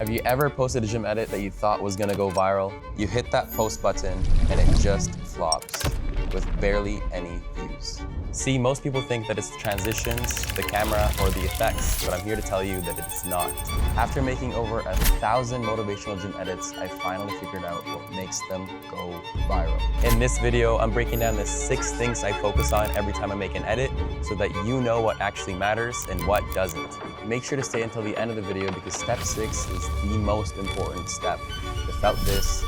Have you ever posted a gym edit that you thought was gonna go viral? You hit that post button and it just flops with barely any views. See, most people think that it's the transitions, the camera, or the effects, but I'm here to tell you that it's not. After making over 1,000 motivational gym edits, I finally figured out what makes them go viral. In this video, I'm breaking down the 6 things I focus on every time I make an edit so that you know what actually matters and what doesn't. Make sure to stay until the end of the video because step 6 is the most important step. Without this,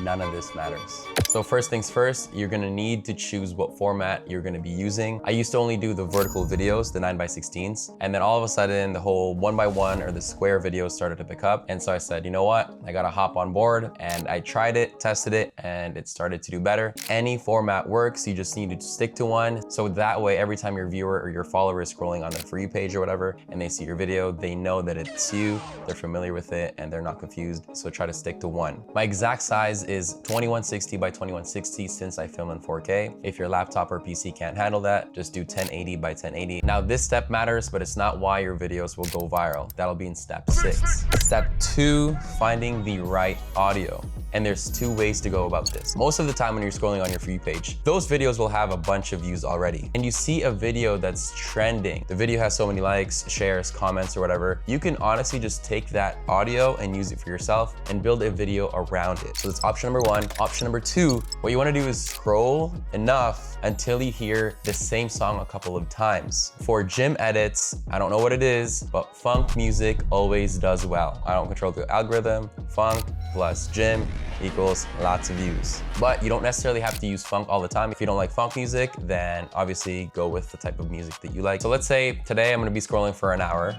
none of this matters. So first things first, you're gonna need to choose what format you're gonna be using. I used to only do the vertical videos, the 9x16s, and then all of a sudden the whole 1x1 or the square videos started to pick up. And so I said, you know what? I gotta hop on board, and I tried it, tested it, and it started to do better. Any format works, you just need to stick to one. So that way, every time your viewer or your follower is scrolling on their For You page or whatever, and they see your video, they know that it's you, they're familiar with it, and they're not confused. So try to stick to one. My exact size is 2160 by 2160 since I film in 4K. If your laptop or PC can't handle that, just do 1080 by 1080. Now this step matters, but it's not why your videos will go viral. That'll be in step 6. Step 2, finding the right audio. And there's 2 ways to go about this. Most of the time when you're scrolling on your For You page, those videos will have a bunch of views already. And you see a video that's trending. The video has so many likes, shares, comments, or whatever. You can honestly just take that audio and use it for yourself and build a video around it. So that's option number 1. Option number 2, what you wanna do is scroll enough until you hear the same song a couple of times. For gym edits, I don't know what it is, but funk music always does well. I don't control the algorithm. Funk plus gym equals lots of views. But you don't necessarily have to use funk all the time. If you don't like funk music, then obviously go with the type of music that you like. So let's say today I'm gonna be scrolling for an hour.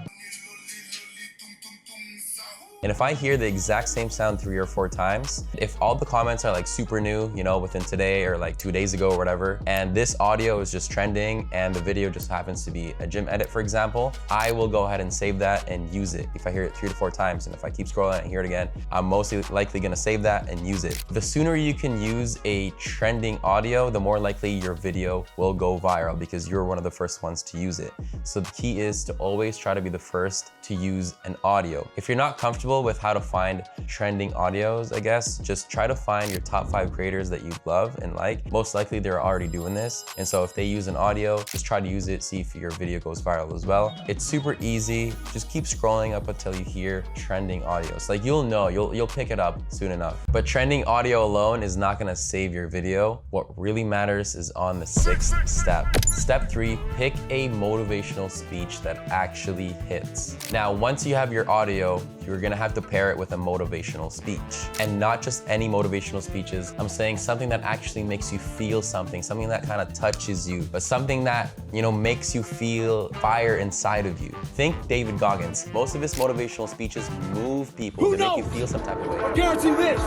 And if I hear the exact same sound 3 or 4 times, if all the comments are like super new, you know, within today or like 2 days ago or whatever, and this audio is just trending and the video just happens to be a gym edit, for example, I will go ahead and save that and use it. If I hear it 3 to 4 times, and if I keep scrolling and hear it again, I'm mostly likely gonna save that and use it. The sooner you can use a trending audio, the more likely your video will go viral because you're one of the first ones to use it. So the key is to always try to be the first to use an audio. If you're not comfortable with how to find trending audios, I guess, just try to find your top 5 creators that you love and like. Most likely they're already doing this. And so if they use an audio, just try to use it, see if your video goes viral as well. It's super easy. Just keep scrolling up until you hear trending audios. Like you'll know, you'll pick it up soon enough. But trending audio alone is not gonna save your video. What really matters is on the 6th step. Step 3, pick a motivational speech that actually hits. Now, once you have your audio, you're gonna have to pair it with a motivational speech. And not just any motivational speeches. I'm saying something that actually makes you feel something that kind of touches you, but something that, you know, makes you feel fire inside of you. Think David Goggins. Most of his motivational speeches move people. They make you feel some type of way. I guarantee this.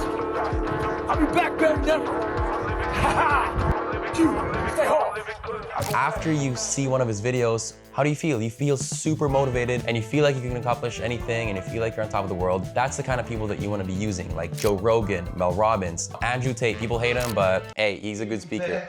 I'll be back better than ever. Ha ha! Stay home. After you see one of his videos, how do you feel? You feel super motivated and you feel like you can accomplish anything and you feel like you're on top of the world. That's the kind of people that you want to be using, like Joe Rogan, Mel Robbins, Andrew Tate. People hate him, but hey, he's a good speaker.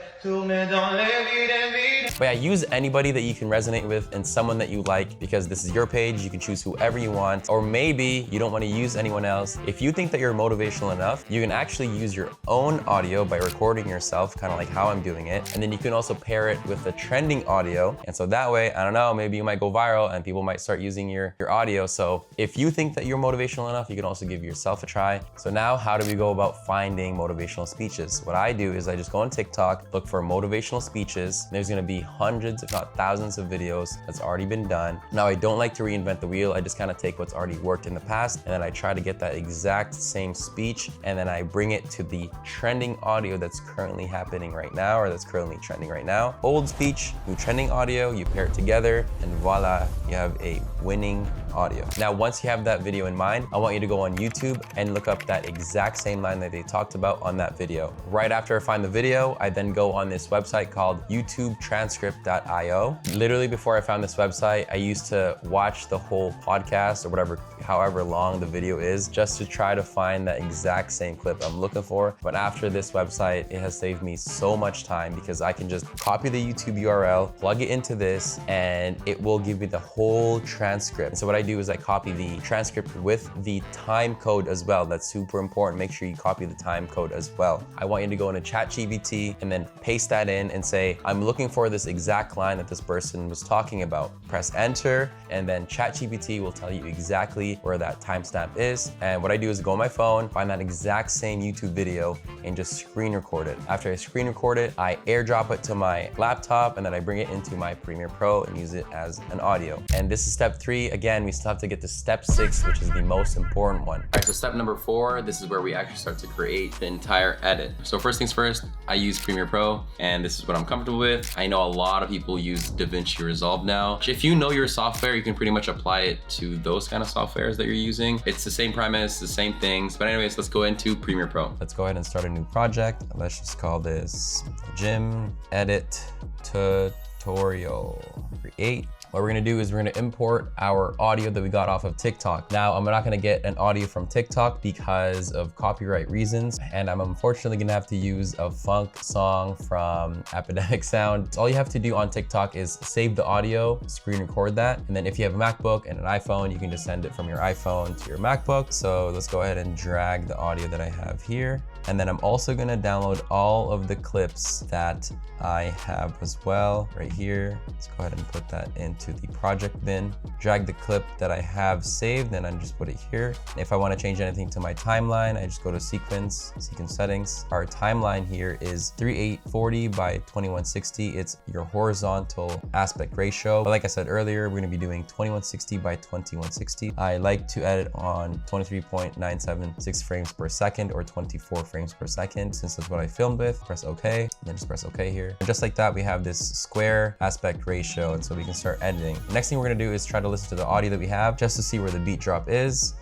But yeah, use anybody that you can resonate with and someone that you like because this is your page. You can choose whoever you want, or maybe you don't want to use anyone else. If you think that you're motivational enough, you can actually use your own audio by recording yourself, kind of like how I'm doing it. And then you can also pair it with the trending audio. And so that way, I don't know, maybe you might go viral and people might start using your audio. So if you think that you're motivational enough, you can also give yourself a try. So now how do we go about finding motivational speeches? What I do is I just go on TikTok, look for motivational speeches. There's gonna be hundreds, if not thousands of videos that's already been done. Now I don't like to reinvent the wheel. I just kind of take what's already worked in the past and then I try to get that exact same speech and then I bring it to the trending audio that's currently happening right now or that's currently trending right now. Old speech, new trending audio, you pair it together and voila, you have a winning audio. Now, once you have that video in mind, I want you to go on YouTube and look up that exact same line that they talked about on that video. Right after I find the video, I then go on this website called YouTubetranscript.io. Literally before I found this website, I used to watch the whole podcast or whatever, however long the video is, just to try to find that exact same clip I'm looking for. But after this website, it has saved me so much time because I can just copy the YouTube URL, plug it into this, and it will give me the whole transcript. So what I do is I copy the transcript with the time code as well. That's super important. Make sure you copy the time code as well. I want you to go into ChatGPT and then paste that in and say, I'm looking for this exact line that this person was talking about. Press enter, and then ChatGPT will tell you exactly where that timestamp is. And what I do is go on my phone, find that exact same YouTube video, and just screen record it. After I screen record it, I airdrop it to my laptop, and then I bring it into my Premiere Pro and use it as an audio. And this is step 3. Again, we still have to get to step 6, which is the most important one. All right, so step number 4, this is where we actually start to create the entire edit. So first things first, I use Premiere Pro, and this is what I'm comfortable with. I know a lot of people use DaVinci Resolve now. If you know your software, you can pretty much apply it to those kind of softwares that you're using. It's the same premise, the same things. But anyways, let's go into Premiere Pro. Let's go ahead and start a new project. Let's just call this Gym Edit Tutorial. Create. What we're gonna do is we're gonna import our audio that we got off of TikTok. Now, I'm not gonna get an audio from TikTok because of copyright reasons, and I'm unfortunately gonna have to use a funk song from Epidemic Sound. So all you have to do on TikTok is save the audio, screen record that, and then if you have a MacBook and an iPhone, you can just send it from your iPhone to your MacBook. So let's go ahead and drag the audio that I have here. And then I'm also gonna download all of the clips that I have as well, right here. Let's go ahead and put that into the project bin. Drag the clip that I have saved, and I just put it here. If I wanna change anything to my timeline, I just go to sequence settings. Our timeline here is 3840 by 2160. It's your horizontal aspect ratio. But like I said earlier, we're gonna be doing 2160 by 2160. I like to edit on 23.976 frames per second or 24 frames per second, since that's what I filmed with. Press OK, and then just press OK here. And just like that, we have this square aspect ratio, and so we can start editing. The next thing we're gonna do is try to listen to the audio that we have just to see where the beat drop is.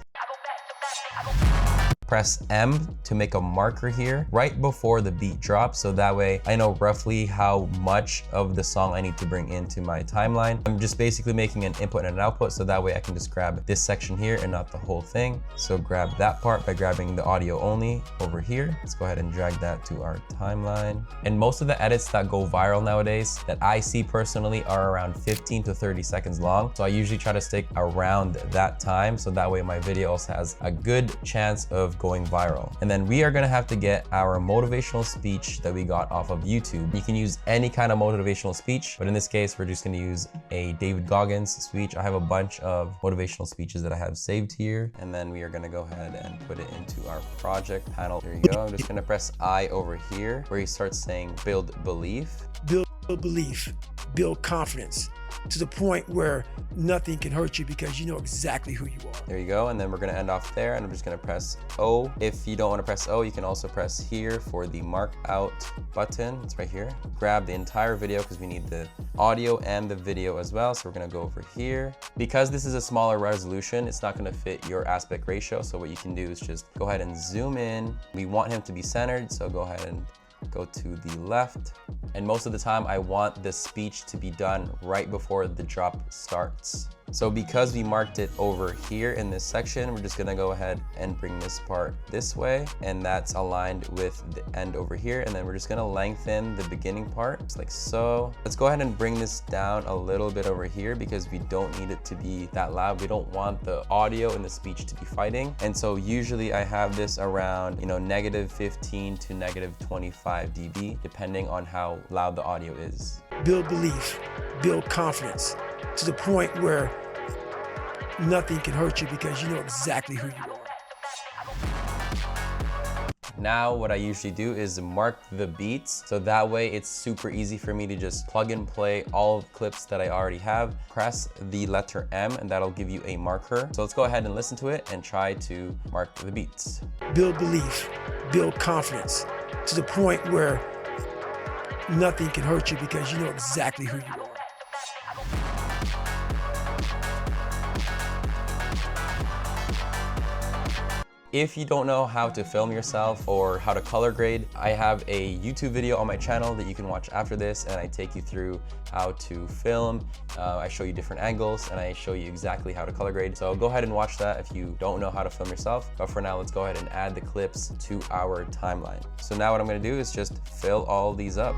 Press M to make a marker here right before the beat drops, so that way I know roughly how much of the song I need to bring into my timeline. I'm just basically making an input and an output, so that way I can just grab this section here and not the whole thing. So grab that part by grabbing the audio only over here. Let's go ahead and drag that to our timeline. And most of the edits that go viral nowadays that I see personally are around 15 to 30 seconds long. So I usually try to stick around that time, so that way my video also has a good chance of going viral. And then we are gonna have to get our motivational speech that we got off of YouTube. You can use any kind of motivational speech, but in this case, we're just gonna use a David Goggins speech. I have a bunch of motivational speeches that I have saved here. And then we are gonna go ahead and put it into our project panel. There you go. I'm just gonna press I over here, where you start saying build belief. Build belief, build confidence, to the point where nothing can hurt you because you know exactly who you are. There you go, and then we're gonna end off there, and I'm just gonna press O. If you don't wanna press O, you can also press here for the mark out button. It's right here. Grab the entire video because we need the audio and the video as well. So we're gonna go over here. Because this is a smaller resolution, it's not gonna fit your aspect ratio. So what you can do is just go ahead and zoom in. We want him to be centered, so go ahead and go to the left. And most of the time I want the speech to be done right before the drop starts. So because we marked it over here in this section, we're just gonna go ahead and bring this part this way, and that's aligned with the end over here. And then we're just gonna lengthen the beginning part, just like so. Let's go ahead and bring this down a little bit over here because we don't need it to be that loud. We don't want the audio and the speech to be fighting. And so usually I have this around, -15 to -25 dB, depending on how loud the audio is. Build belief, build confidence, to the point where nothing can hurt you because you know exactly who you are. Now what I usually do is mark the beats, so that way it's super easy for me to just plug and play all of the clips that I already have. Press the letter M and that'll give you a marker. So let's go ahead and listen to it and try to mark the beats. Build belief, build confidence, to the point where nothing can hurt you because you know exactly who you are. If you don't know how to film yourself or how to color grade, I have a YouTube video on my channel that you can watch after this, and I take you through how to film. I show you different angles and I show you exactly how to color grade. So go ahead and watch that if you don't know how to film yourself. But for now, let's go ahead and add the clips to our timeline. So now what I'm gonna do is just fill all these up.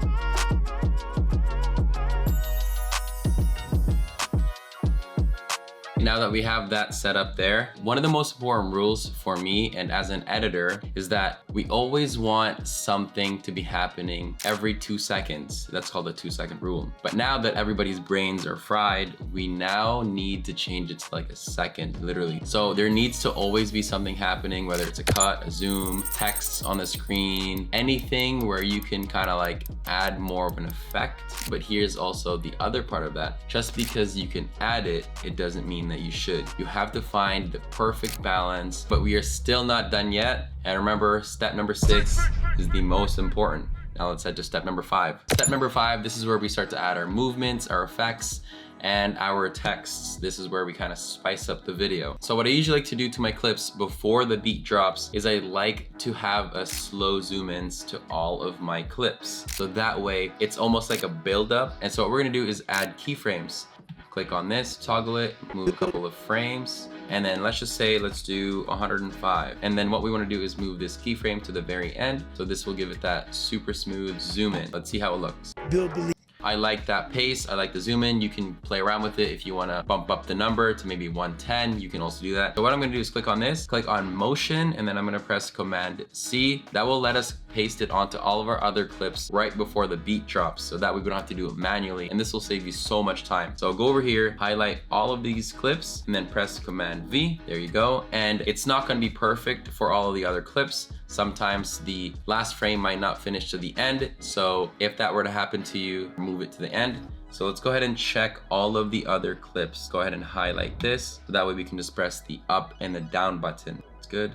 Now that we have that set up there, one of the most important rules for me and as an editor is that we always want something to be happening every 2 seconds. That's called the 2-second rule. But now that everybody's brains are fried, we now need to change it to like a second, literally. So there needs to always be something happening, whether it's a cut, a zoom, text on the screen, anything where you can kind of like add more of an effect. But here's also the other part of that. Just because you can add it, it doesn't mean that you should. You have to find the perfect balance, but we are still not done yet. And remember, step number 6 is the most important. Now let's head to step number 5. Step number 5, this is where we start to add our movements, our effects, and our texts. This is where we kind of spice up the video. So what I usually like to do to my clips before the beat drops is I like to have a slow zoom ins to all of my clips. So that way it's almost like a build up. And so what we're gonna do is add keyframes. Click on this, toggle it, move a couple of frames, and then let's just say, let's do 105. And then what we wanna do is move this keyframe to the very end. So this will give it that super smooth zoom in. Let's see how it looks. Build belief. I like that pace. I like the zoom in. You can play around with it. If you want to bump up the number to maybe 110, you can also do that. So what I'm going to do is click on this, click on motion, and then I'm going to press Command C. That will let us paste it onto all of our other clips right before the beat drops. So that way we don't have to do it manually. And this will save you so much time. So go over here, highlight all of these clips, and then press Command V. There you go. And it's not going to be perfect for all of the other clips. Sometimes the last frame might not finish to the end. So if that were to happen to you, move it to the end. So let's go ahead and check all of the other clips. Go ahead and highlight this. So that way we can just press the up and the down button. It's good.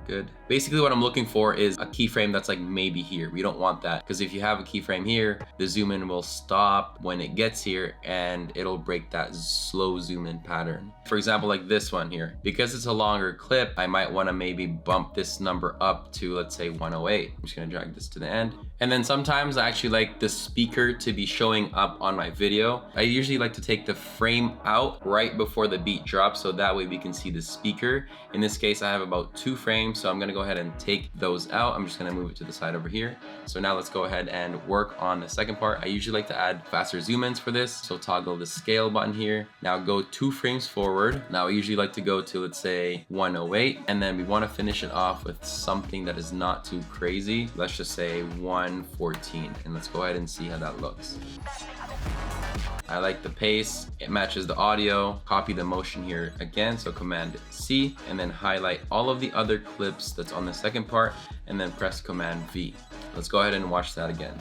Good. Basically what I'm looking for is a keyframe that's like maybe here. We don't want that, because if you have a keyframe here, the zoom in will stop when it gets here and it'll break that slow zoom in pattern. For example, like this one here, because it's a longer clip, I might want to maybe bump this number up to, let's say, 108. I'm just going to drag this to the end. And then sometimes I actually like the speaker to be showing up on my video. I usually like to take the frame out right before the beat drops, so that way we can see the speaker. In this case, I have about 2 frames, so I'm going to go ahead and take those out. I'm just going to move it to the side over here. So now let's go ahead and work on the second part. I usually like to add faster zoom ins for this. So toggle the scale button here. Now go 2 frames forward. Now I usually like to go to, let's say, 108, and then we want to finish it off with something that is not too crazy. Let's just say 114, and let's go ahead and see how that looks. I like the pace, it matches the audio. Copy the motion here again, so Command C, and then highlight all of the other clips that's on the second part, and then press Command V. Let's go ahead and watch that again.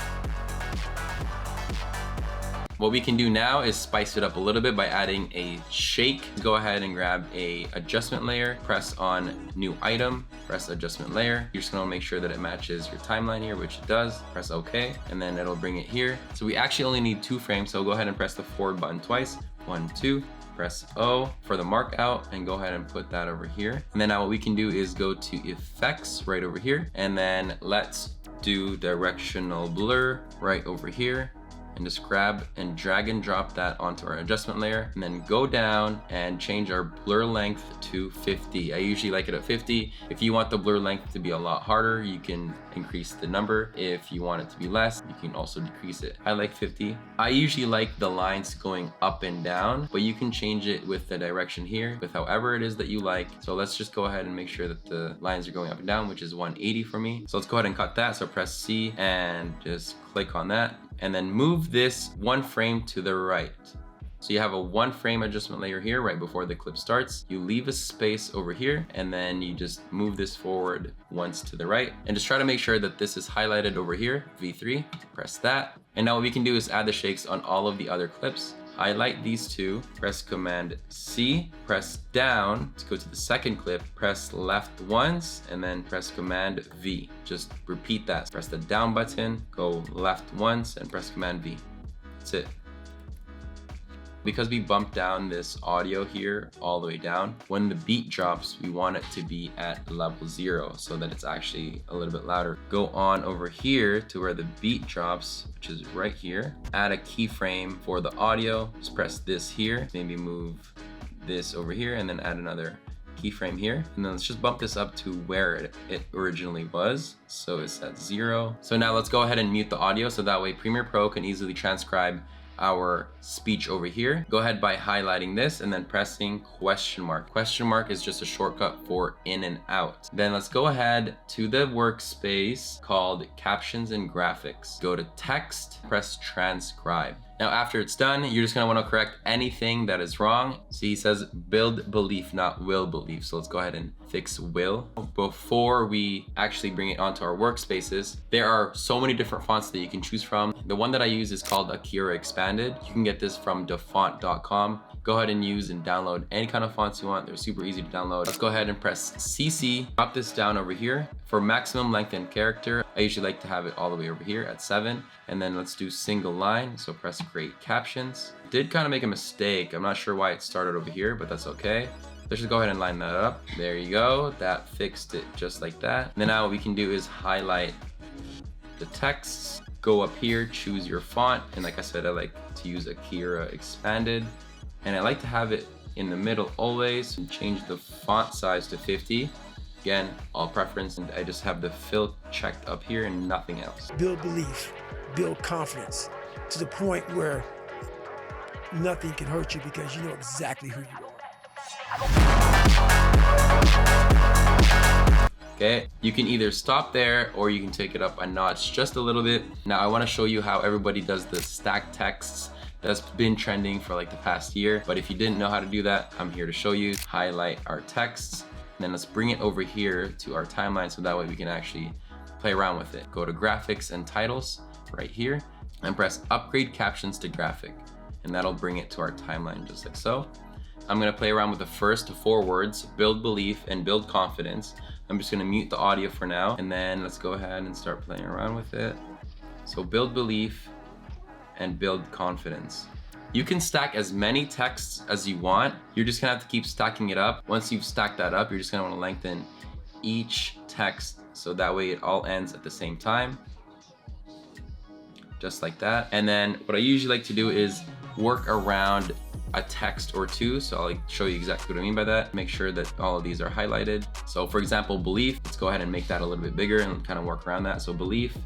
What we can do now is spice it up a little bit by adding a shake. Go ahead and grab a adjustment layer, press on new item, press adjustment layer. You're just gonna make sure that it matches your timeline here, which it does. Press OK, and then it'll bring it here. So we actually only need 2 frames, so go ahead and press the forward button twice. 1, 2. Press O for the mark out and go ahead and put that over here. And then now what we can do is go to effects right over here, and then let's do directional blur right over here, and just grab and drag and drop that onto our adjustment layer, and then go down and change our blur length to 50. I usually like it at 50. If you want the blur length to be a lot harder, you can increase the number. If you want it to be less, you can also decrease it. I like 50. I usually like the lines going up and down, but you can change it with the direction here, with however it is that you like. So let's just go ahead and make sure that the lines are going up and down, which is 180 for me. So let's go ahead and cut that. So press C and just click on that, and then move this 1 frame to the right. So you have a 1 frame adjustment layer here right before the clip starts. You leave a space over here, and then you just move this forward once to the right, and just try to make sure that this is highlighted over here, V3, press that. And now what we can do is add the shakes on all of the other clips. Highlight these 2, press Command C, press down to go to the second clip, press left once, and then press Command V. Just repeat that. Press the down button, go left once, and press Command V. That's it. Because we bumped down this audio here all the way down, when the beat drops, we want it to be at level 0 so that it's actually a little bit louder. Go on over here to where the beat drops, which is right here. Add a keyframe for the audio. Just press this here, maybe move this over here, and then add another keyframe here. And then let's just bump this up to where it originally was. So it's at 0. So now let's go ahead and mute the audio so that way Premiere Pro can easily transcribe our speech over here, go ahead by highlighting this and then pressing question mark. Question mark is just a shortcut for in and out. Then let's go ahead to the workspace called captions and graphics. Go to text, press transcribe. Now after it's done, you're just gonna wanna correct anything that is wrong. See, it says build belief, not will belief. So let's go ahead and fix will. Before we actually bring it onto our workspaces, there are so many different fonts that you can choose from. The one that I use is called Akira Expanded. You can get this from dafont.com. Go ahead and use and download any kind of fonts you want. They're super easy to download. Let's go ahead and press CC, drop this down over here. For maximum length and character, I usually like to have it all the way over here at 7. And then let's do single line. So press create captions. Did kind of make a mistake. I'm not sure why it started over here, but that's okay. Let's just go ahead and line that up. There you go. That fixed it just like that. And then now what we can do is highlight the text. Go up here, choose your font. And like I said, I like to use Akira Expanded. And I like to have it in the middle always, and change the font size to 50. Again, all preference, and I just have the fill checked up here and nothing else. Build belief, build confidence to the point where nothing can hurt you because you know exactly who you are. Okay, you can either stop there or you can take it up a notch just a little bit. Now I want to show you how everybody does the stacked texts. That's been trending for like the past year, but if you didn't know how to do that, I'm here to show you. Highlight our texts, and then let's bring it over here to our timeline so that way we can actually play around with it. Go to graphics and titles right here and press upgrade captions to graphic, and that'll bring it to our timeline just like so. I'm gonna play around with the first 4 words, build belief and build confidence. I'm just gonna mute the audio for now, and then let's go ahead and start playing around with it. So build belief and build confidence. You can stack as many texts as you want. You're just gonna have to keep stacking it up. Once you've stacked that up, you're just gonna wanna lengthen each text so that way it all ends at the same time. Just like that. And then what I usually like to do is work around a text or two. So I'll show you exactly what I mean by that. Make sure that all of these are highlighted. So for example, belief, let's go ahead and make that a little bit bigger and kind of work around that. So belief,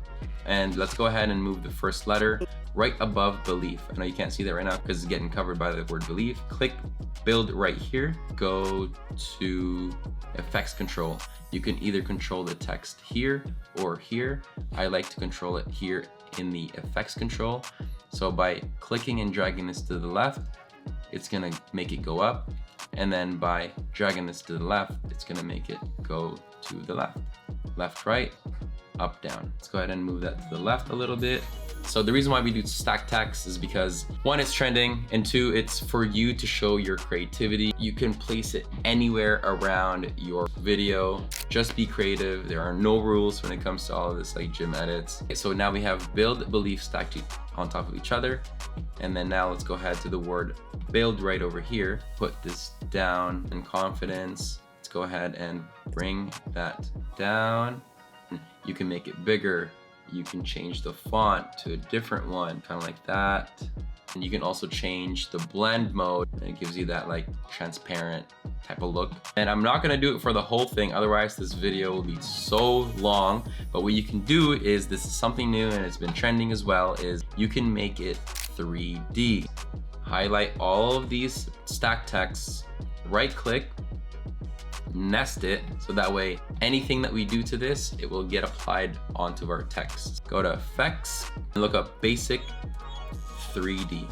and let's go ahead and move the first letter right above belief. I know you can't see that right now because it's getting covered by the word belief. Click build right here, go to effects control. You can either control the text here or here. I like to control it here in the effects control. So by clicking and dragging this to the left, it's gonna make it go up. And then by dragging this to the left, it's gonna make it go to the left. Left, right, up, down. Let's go ahead and move that to the left a little bit. So the reason why we do stack text is because 1, it's trending, and 2, it's for you to show your creativity. You can place it anywhere around your video. Just be creative. There are no rules when it comes to all of this like gym edits. Okay, so now we have build, belief stacked on top of each other. And then now let's go ahead to the word build right over here. Put this down in confidence. Let's go ahead and bring that down. You can make it bigger. You can change the font to a different one, kind of like that. And you can also change the blend mode, and it gives you that like transparent type of look. And I'm not gonna do it for the whole thing, otherwise this video will be so long. But what you can do is, this is something new and it's been trending as well, is you can make it 3D. Highlight all of these stacked texts, right click, nest it, so that way anything that we do to this, it will get applied onto our text. Go to effects and look up basic 3D.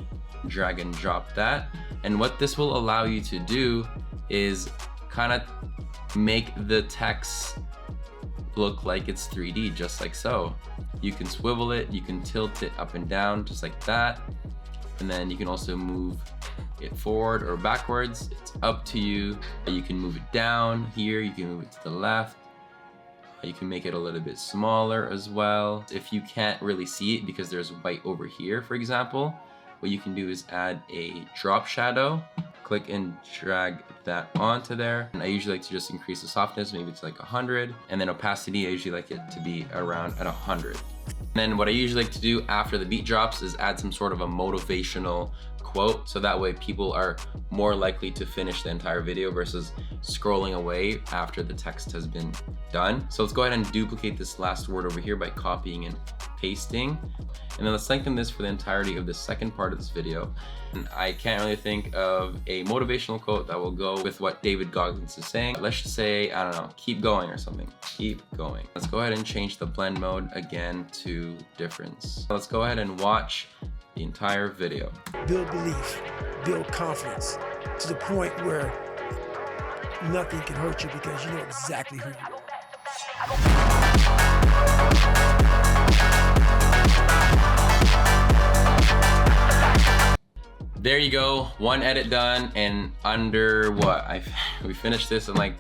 Drag and drop that. And what this will allow you to do is kind of make the text look like it's 3D, just like so. You can swivel it, you can tilt it up and down, just like that. And then you can also move it forward or backwards. It's up to you. You can move it down here, you can move it to the left. You can make it a little bit smaller as well. If you can't really see it because there's white over here, for example, what you can do is add a drop shadow. Click and drag that onto there. And I usually like to just increase the softness, maybe it's like 100. And then opacity, I usually like it to be around at 100. And then what I usually like to do after the beat drops is add some sort of a motivational quote, so that way people are more likely to finish the entire video versus scrolling away after the text has been done. So let's go ahead and duplicate this last word over here by copying and pasting. And then let's lengthen this for the entirety of the second part of this video. And I can't really think of a motivational quote that will go with what David Goggins is saying. Let's just say, I don't know, keep going or something. Keep going. Let's go ahead and change the blend mode again to difference. Let's go ahead and watch the entire video. Build belief, build confidence to the point where nothing can hurt you because you know exactly who you are. There you go, one edit done in under what? We finished this in like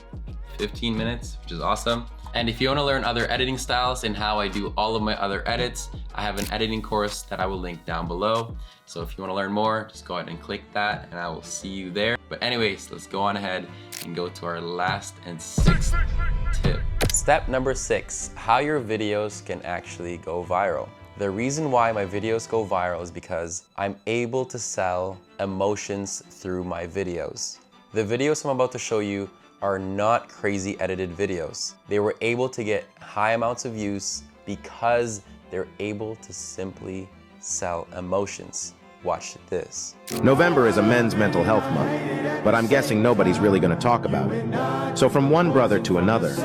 15 minutes, which is awesome. And if you want to learn other editing styles and how I do all of my other edits, I have an editing course that I will link down below. So if you want to learn more, just go ahead and click that and I will see you there. But anyways, let's go on ahead and go to our last and sixth tip. Step number 6, how your videos can actually go viral. The reason why my videos go viral is because I'm able to sell emotions through my videos. The videos I'm about to show you are not crazy edited videos. They were able to get high amounts of views because they're able to simply sell emotions. Watch this. November is a men's mental health month, but I'm guessing nobody's really going to talk about it. So from one brother to another.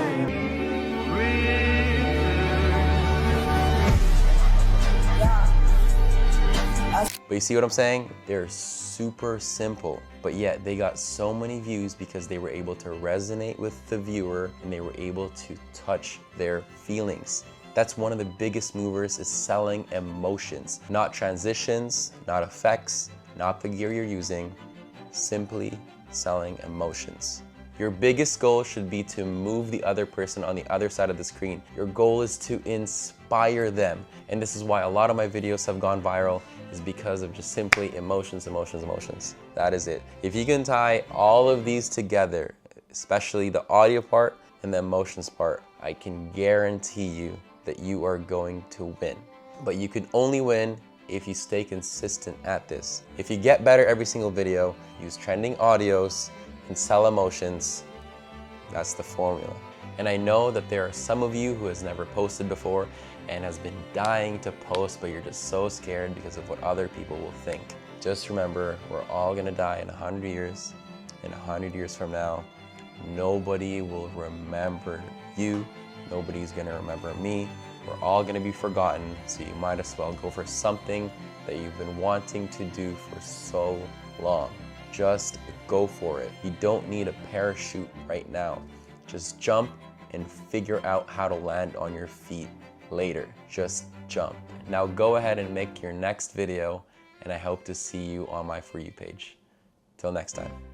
But you see what I'm saying? They're super simple, but yet they got so many views because they were able to resonate with the viewer and they were able to touch their feelings. That's one of the biggest movers, is selling emotions, not transitions, not effects, not the gear you're using, simply selling emotions. Your biggest goal should be to move the other person on the other side of the screen. Your goal is to inspire them. And this is why a lot of my videos have gone viral, is because of just simply emotions, emotions, emotions. That is it. If you can tie all of these together, especially the audio part and the emotions part, I can guarantee you that you are going to win. But you can only win if you stay consistent at this. If you get better every single video, use trending audios, and sell emotions, that's the formula. And I know that there are some of you who has never posted before and has been dying to post, but you're just so scared because of what other people will think. Just remember, we're all gonna die in 100 years. In 100 years from now, nobody will remember you. Nobody's gonna remember me. We're all gonna be forgotten, so you might as well go for something that you've been wanting to do for so long. Just go for it. You don't need a parachute right now. Just jump and figure out how to land on your feet later. Just jump. Now go ahead and make your next video, and I hope to see you on my For You page. Till next time.